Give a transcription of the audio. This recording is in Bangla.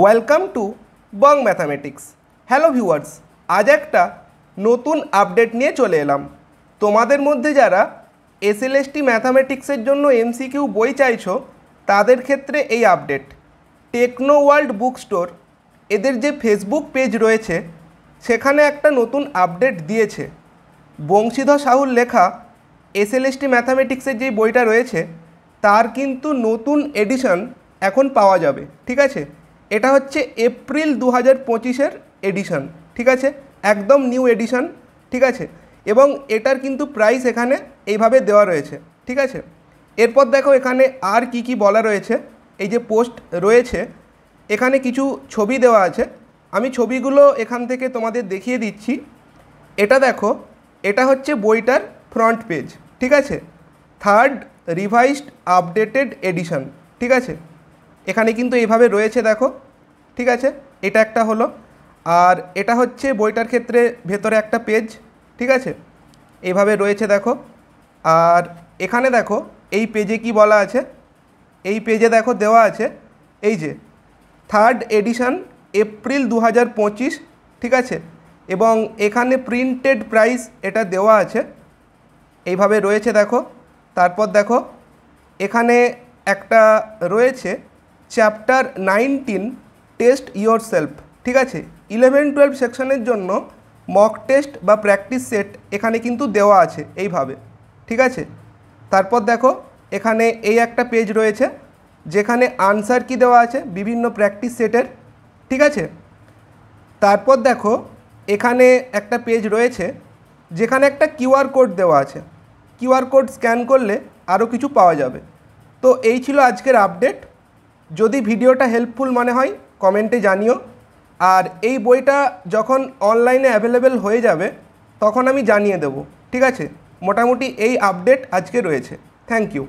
Welcome to Bong mathematics. Hello viewers, আজ একটা নতুন আপডেট নিয়ে চলে এলাম। তোমাদের মধ্যে যারা এসএলএসটি ম্যাথামেটিক্সের জন্য এমসিকিউ বই চাইছো তাদের ক্ষেত্রে এই update. Techno world book store এদের যে ফেসবুক পেজ রয়েছে সেখানে একটা নতুন আপডেট দিয়েছে। বংশীধর সাহুর লেখা এসএলএসটি ম্যাথামেটিক্সের যে বইটা রয়েছে তার কিন্তু নতুন এডিশন এখন পাওয়া যাবে। ঠিক আছে, এটা হচ্ছে এপ্রিল 2025-এর এডিশন। ঠিক আছে, একদম নিউ এডিশন। ঠিক আছে, এবং এটার কিন্তু প্রাইস এখানে এইভাবে দেওয়া রয়েছে। ঠিক আছে, এরপর দেখো এখানে আর কি বলা রয়েছে। এই যে পোস্ট রয়েছে এখানে কিছু ছবি দেওয়া আছে, আমি ছবিগুলো এখান থেকে তোমাদের দেখিয়ে দিচ্ছি। এটা দেখো, এটা হচ্ছে বইটার ফ্রন্ট পেজ। ঠিক আছে, থার্ড রিভাইজড আপডেটেড এডিশন। ঠিক আছে, এখানে কিন্তু এইভাবে রয়েছে দেখো। ঠিক আছে, এটা একটা হলো, আর এটা হচ্ছে বইটার ক্ষেত্রে ভেতরে একটা পেজ। ঠিক আছে, এইভাবে রয়েছে দেখো। আর এখানে দেখো এই পেজে কি বলা আছে, এই পেজে দেখো দেওয়া আছে এই যে থার্ড এডিশন এপ্রিল 2025। ঠিক আছে, এবং এখানে প্রিন্টেড প্রাইস এটা দেওয়া আছে, এইভাবে রয়েছে দেখো। তারপর দেখো এখানে একটা রয়েছে চ্যাপ্টার 19 টেস্ট ইয়োর সেলফ। ঠিক আছে, 11-12 সেকশনের জন্য মক টেস্ট বা প্র্যাকটিস সেট এখানে কিন্তু দেওয়া আছে এইভাবে। ঠিক আছে, তারপর দেখো এখানে এই একটা পেজ রয়েছে যেখানে আনসার কি দেওয়া আছে বিভিন্ন প্র্যাকটিস সেটের। ঠিক আছে, তারপর দেখো এখানে একটা পেজ রয়েছে যেখানে একটা কিউআর কোড দেওয়া আছে, কিউআর কোড স্ক্যান করলে আরও কিছু পাওয়া যাবে। তো এই ছিল আজকের আপডেট। যদি ভিডিওটা হেল্পফুল মনে হয় কমেন্টে জানিও, আর এই বইটা যখন অনলাইনে অ্যাভেলেবেল হয়ে যাবে তখন আমি জানিয়ে দেব। ঠিক আছে, মোটামুটি এই আপডেট আজকে রয়েছে। Thank you.